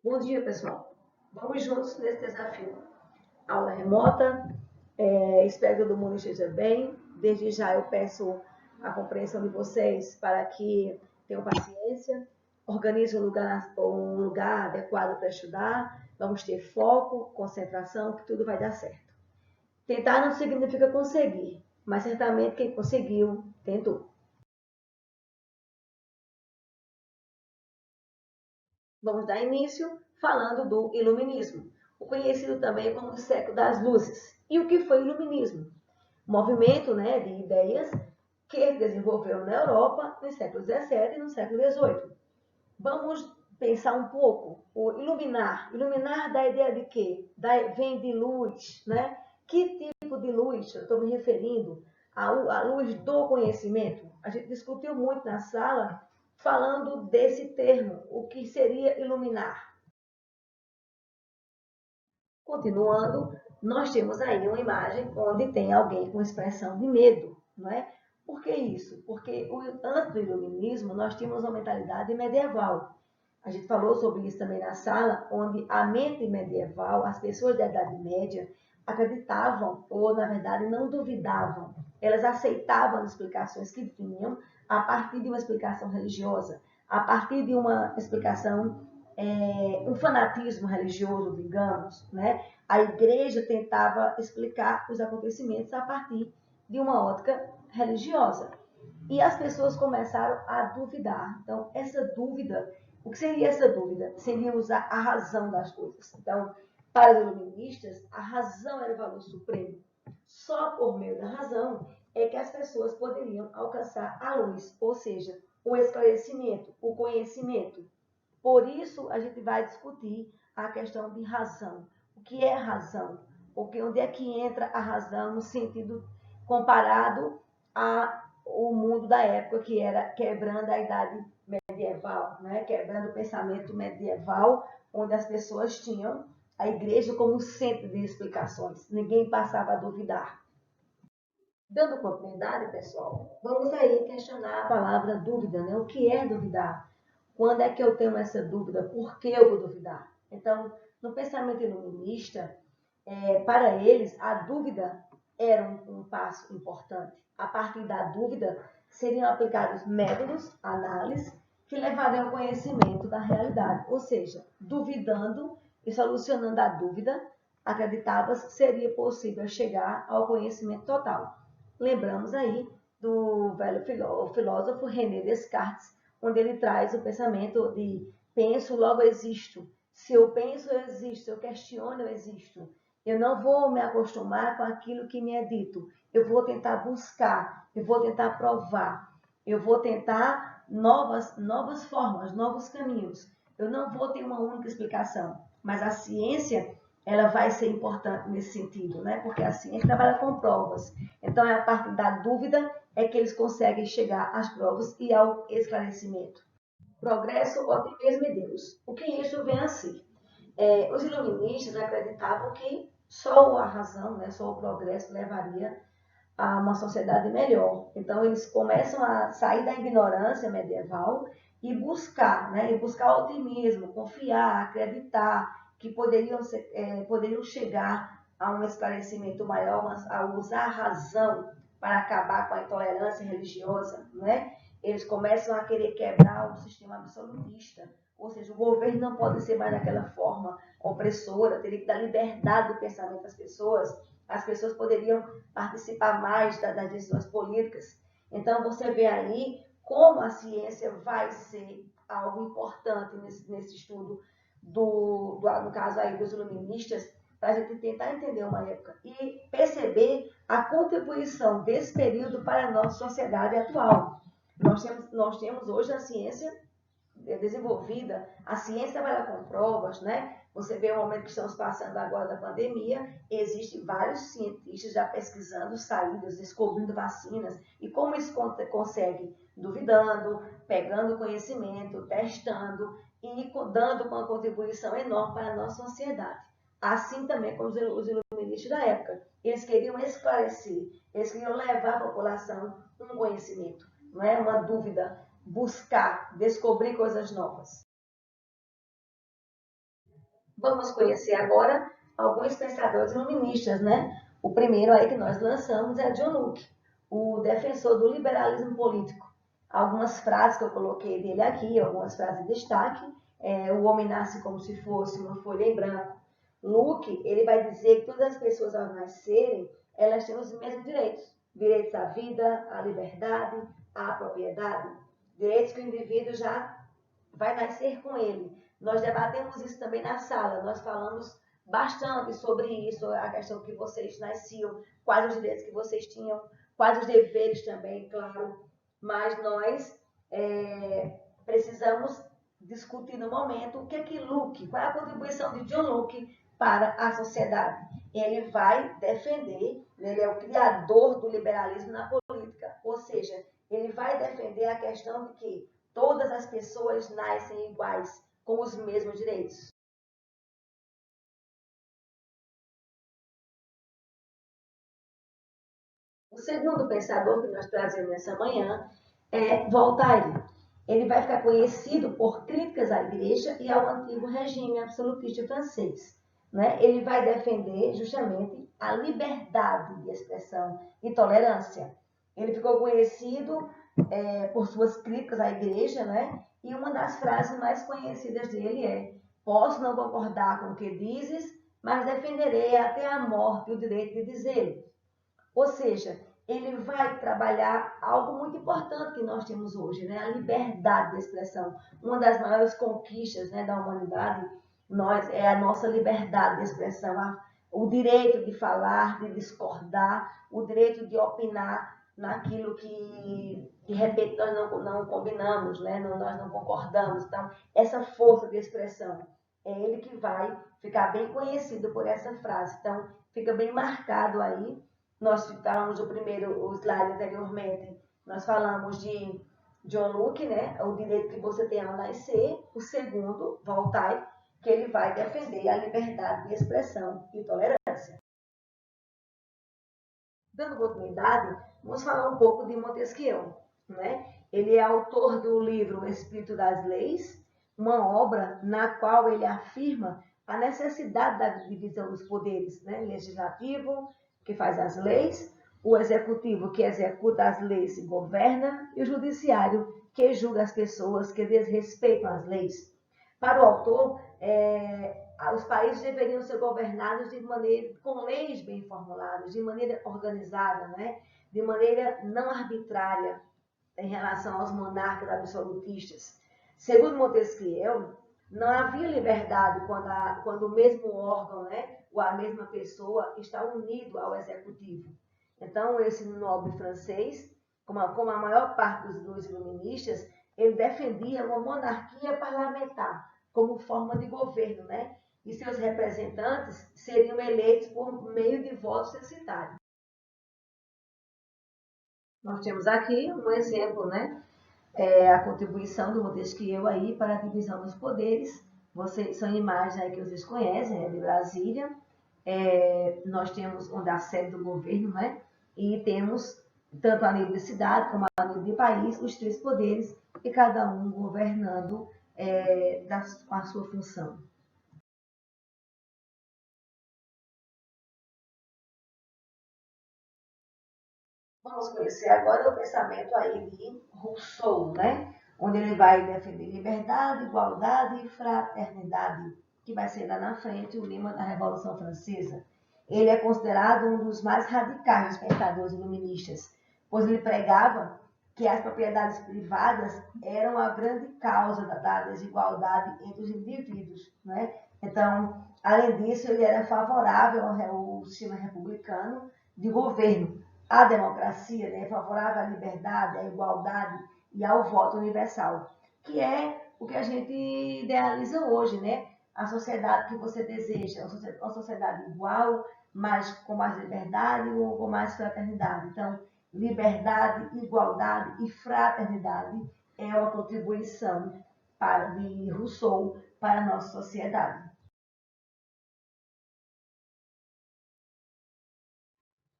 Bom dia, pessoal. Vamos juntos nesse desafio. Aula remota, espero que todo mundo esteja bem. Desde já eu peço a compreensão de vocês para que tenham paciência, organize um lugar adequado para estudar. Vamos ter foco, concentração, que tudo vai dar certo. Tentar não significa conseguir, mas certamente quem conseguiu, tentou. Vamos dar início falando do Iluminismo, o conhecido também como o século das luzes. E o que foi o Iluminismo? Movimento, de ideias que desenvolveu na Europa no século XVII e no século XVIII. Vamos pensar um pouco. O iluminar. Iluminar dá a ideia de quê? Vem de luz, né? Que tipo de luz? Eu estou me referindo à luz do conhecimento. A gente discutiu muito na sala falando desse termo, o que seria iluminar. Continuando, nós temos aí uma imagem onde tem alguém com expressão de medo, não é? Por que isso? Porque antes do iluminismo nós tínhamos uma mentalidade medieval. A gente falou sobre isso também na sala, onde a mente medieval, as pessoas da Idade Média, acreditavam, ou na verdade não duvidavam, elas aceitavam as explicações que vinham a partir de uma explicação religiosa, a partir de uma explicação, um fanatismo religioso, digamos, né? A igreja tentava explicar os acontecimentos a partir de uma ótica religiosa. E as pessoas começaram a duvidar. Então, essa dúvida, o que seria essa dúvida? Seria usar a razão das coisas. Então, para os iluministas, a razão era o valor supremo. Só por meio da razão é que as pessoas poderiam alcançar a luz, ou seja, o esclarecimento, o conhecimento. Por isso, a gente vai discutir a questão de razão. O que é razão? Porque onde é que entra a razão no sentido comparado ao mundo da época, que era quebrando a idade medieval, né? Quebrando o pensamento medieval, onde as pessoas tinham a igreja como centro de explicações. Ninguém passava a duvidar. Dando continuidade, pessoal, vamos aí questionar a palavra dúvida, né? O que é duvidar? Quando é que eu tenho essa dúvida? Por que eu vou duvidar? Então, no pensamento iluminista, para eles, a dúvida era um passo importante. A partir da dúvida, seriam aplicados métodos, análise, que levariam ao conhecimento da realidade. Ou seja, duvidando e solucionando a dúvida, acreditava-se que seria possível chegar ao conhecimento total. Lembramos aí do velho filósofo René Descartes, onde ele traz o pensamento de penso, logo existo. Se eu penso, eu existo. Se eu questiono, eu existo. Eu não vou me acostumar com aquilo que me é dito. Eu vou tentar buscar, eu vou tentar provar, eu vou tentar novas formas, novos caminhos. Eu não vou ter uma única explicação, mas a ciência ela vai ser importante nesse sentido, né? Porque a ciência trabalha com provas. Então, é a partir da dúvida é que eles conseguem chegar às provas e ao esclarecimento. Progresso ou até mesmo em Deus. O que isso vem a ser? Os iluministas acreditavam que só a razão, né, só o progresso levaria a uma sociedade melhor. Então, eles começam a sair da ignorância medieval e buscar, né, e buscar otimismo, confiar, acreditar que poderiam chegar a um esclarecimento maior, mas a usar a razão para acabar com a intolerância religiosa, né? Eles começam a querer quebrar o sistema absolutista, ou seja, o governo não pode ser mais daquela forma opressora, teria que dar liberdade do pensamento às pessoas, as pessoas poderiam participar mais das decisões políticas. Então, você vê aí como a ciência vai ser algo importante nesse estudo, no caso aí dos iluministas, para a gente tentar entender uma época e perceber a contribuição desse período para a nossa sociedade atual. Nós temos hoje a ciência desenvolvida, a ciência trabalha com provas, né? Você vê o momento que estamos passando agora da pandemia, existem vários cientistas já pesquisando saídas, descobrindo vacinas, e como eles conseguem? Duvidando, pegando conhecimento, testando e dando uma contribuição enorme para a nossa sociedade. Assim também como os iluministas da época. Eles queriam esclarecer, eles queriam levar à população um conhecimento, não é uma dúvida, buscar, descobrir coisas novas. Vamos conhecer agora alguns pensadores iluministas, né? O primeiro aí que nós lançamos é John Locke, o defensor do liberalismo político. Algumas frases que eu coloquei dele aqui, algumas frases de destaque. O homem nasce como se fosse uma folha em branco. Locke, ele vai dizer que todas as pessoas ao nascerem, elas têm os mesmos direitos. Direitos à vida, à liberdade, à propriedade. Direitos que o indivíduo já vai nascer com ele. Nós debatemos isso também na sala, nós falamos bastante sobre isso, a questão que vocês nasciam, quais os direitos que vocês tinham, quais os deveres também, claro, mas nós precisamos discutir no momento o que é que Locke, qual é a contribuição de John Locke para a sociedade. Ele vai defender, ele é o criador do liberalismo na política, ou seja, ele vai defender a questão de que todas as pessoas nascem iguais, com os mesmos direitos. O segundo pensador que nós trazemos nessa manhã é Voltaire. Ele vai ficar conhecido por críticas à igreja e ao antigo regime absolutista francês. Né? Ele vai defender justamente a liberdade de expressão e tolerância. Ele ficou conhecido por suas críticas à igreja, né? E uma das frases mais conhecidas dele é: posso não concordar com o que dizes, mas defenderei até a morte o direito de dizê-lo. Ou seja, ele vai trabalhar algo muito importante que nós temos hoje, né? A liberdade de expressão. Uma das maiores conquistas, né, da humanidade é a nossa liberdade de expressão, o direito de falar, de discordar, o direito de opinar naquilo que de repente nós não combinamos, né? Nós não concordamos. Então, essa força de expressão é ele que vai ficar bem conhecido por essa frase. Então, fica bem marcado aí. Nós falamos o primeiro, o slide anteriormente, nós falamos de John Locke, né? O direito que você tem ao nascer. O segundo, Voltaire, que ele vai defender a liberdade de expressão e tolerância. Dando continuidade, vamos falar um pouco de Montesquieu, né? Ele é autor do livro O Espírito das Leis, uma obra na qual ele afirma a necessidade da divisão dos poderes, né? Legislativo, que faz as leis, o executivo, que executa as leis e governa, e o judiciário, que julga as pessoas que desrespeitam as leis. Para o autor, os países deveriam ser governados com leis bem formuladas, de maneira organizada, né? De maneira não arbitrária em relação aos monarcas absolutistas. Segundo Montesquieu, não havia liberdade quando o mesmo órgão, né, ou a mesma pessoa está unido ao executivo. Então, esse nobre francês, como a maior parte dos iluministas, ele defendia uma monarquia parlamentar como forma de governo, né? E seus representantes seriam eleitos por meio de voto censitário. Nós temos aqui um exemplo, né? A contribuição do Montesquieu aí para a divisão dos poderes. São imagens aí que vocês conhecem, de Brasília. Nós temos onde a sede do governo, né? E temos, tanto a nível de cidade como a nível de país, os três poderes, e cada um governando com a sua função. Vamos conhecer agora o pensamento aí de Rousseau, né? Onde ele vai defender liberdade, igualdade e fraternidade, que vai ser lá na frente o lema da Revolução Francesa. Ele é considerado um dos mais radicais dos pensadores iluministas, pois ele pregava que as propriedades privadas eram a grande causa da desigualdade entre os indivíduos, né? Então, além disso, ele era favorável ao sistema republicano de governo, à democracia, né, favorável à liberdade, à igualdade e ao voto universal, que é o que a gente idealiza hoje, né? A sociedade que você deseja, uma sociedade igual, mas com mais liberdade ou com mais fraternidade. Então, liberdade, igualdade e fraternidade é uma contribuição de Rousseau para a nossa sociedade.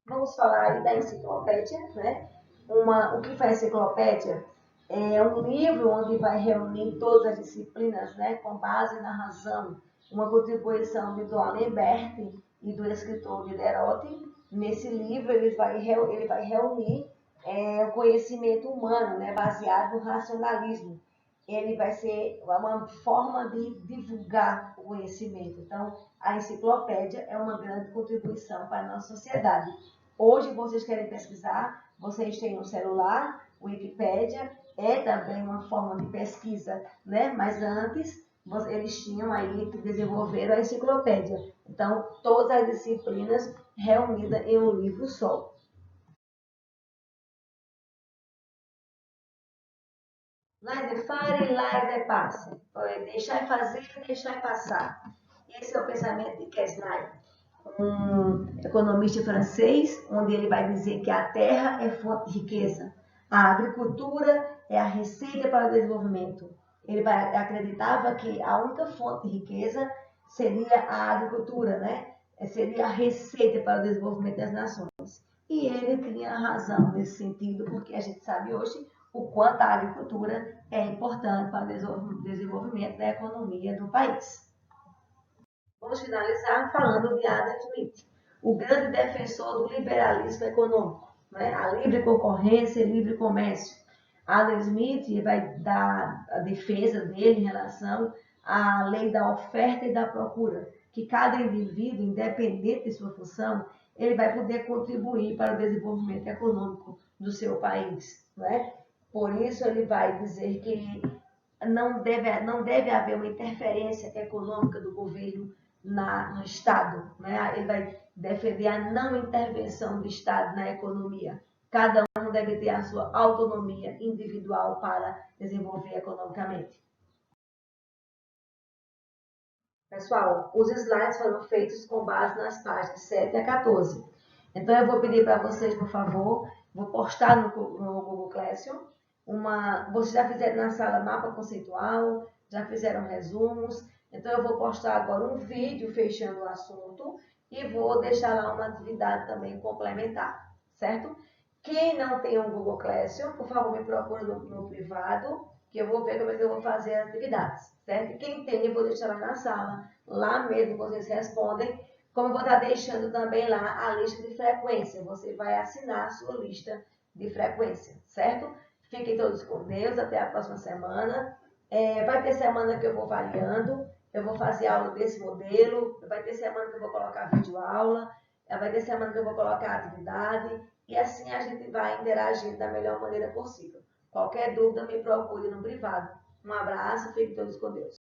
Vamos falar aí da enciclopédia, né? O que faz a enciclopédia? É um livro onde vai reunir todas as disciplinas, né, com base na razão, uma contribuição de Duane Bert e do escritor Diderot. Nesse livro ele vai reunir o conhecimento humano, né, baseado no racionalismo. Ele vai ser uma forma de divulgar o conhecimento. Então, a enciclopédia é uma grande contribuição para a nossa sociedade. Hoje, vocês querem pesquisar, vocês têm um celular, Wikipédia é também uma forma de pesquisa, né? Mas antes, eles tinham aí que desenvolver a enciclopédia. Então, todas as disciplinas reunidas em um livro só. Laissez faire, laissez passer. Deixar fazer, deixar passar. Esse é o pensamento de Quesnay, um economista francês, onde ele vai dizer que a terra é fonte de riqueza, a agricultura é a receita para o desenvolvimento. Ele acreditava que a única fonte de riqueza seria a agricultura, né? Seria a receita para o desenvolvimento das nações. E ele tinha razão nesse sentido, porque a gente sabe hoje o quanto a agricultura é importante para o desenvolvimento da economia do país. Vamos finalizar falando de Adam Smith, o grande defensor do liberalismo econômico, né? A livre concorrência e livre comércio. Adam Smith vai dar a defesa dele em relação à lei da oferta e da procura, que cada indivíduo, independente de sua função, ele vai poder contribuir para o desenvolvimento econômico do seu país, né? Por isso ele vai dizer que não deve haver uma interferência econômica do governo no Estado. Né? Ele vai defender a não intervenção do Estado na economia. Cada um deve ter a sua autonomia individual para desenvolver economicamente. Pessoal, os slides foram feitos com base nas páginas 7 a 14. Então, eu vou pedir para vocês, por favor, vou postar no Google Classroom. Vocês já fizeram na sala mapa conceitual, já fizeram resumos. Então, eu vou postar agora um vídeo fechando o assunto e vou deixar lá uma atividade também complementar, certo? Quem não tem um Google Classroom, por favor, me procure no privado, que eu vou ver como é que eu vou fazer as atividades, certo? Quem tem, eu vou deixar lá na sala, lá mesmo vocês respondem, como eu vou estar deixando também lá a lista de frequência. Você vai assinar a sua lista de frequência, certo? Fiquem todos com Deus, até a próxima semana. Vai ter semana que eu vou variando, eu vou fazer aula desse modelo, vai ter semana que eu vou colocar vídeo aula, vai ter semana que eu vou colocar atividade, e assim a gente vai interagir da melhor maneira possível. Qualquer dúvida, me procure no privado. Um abraço, fiquem todos com Deus.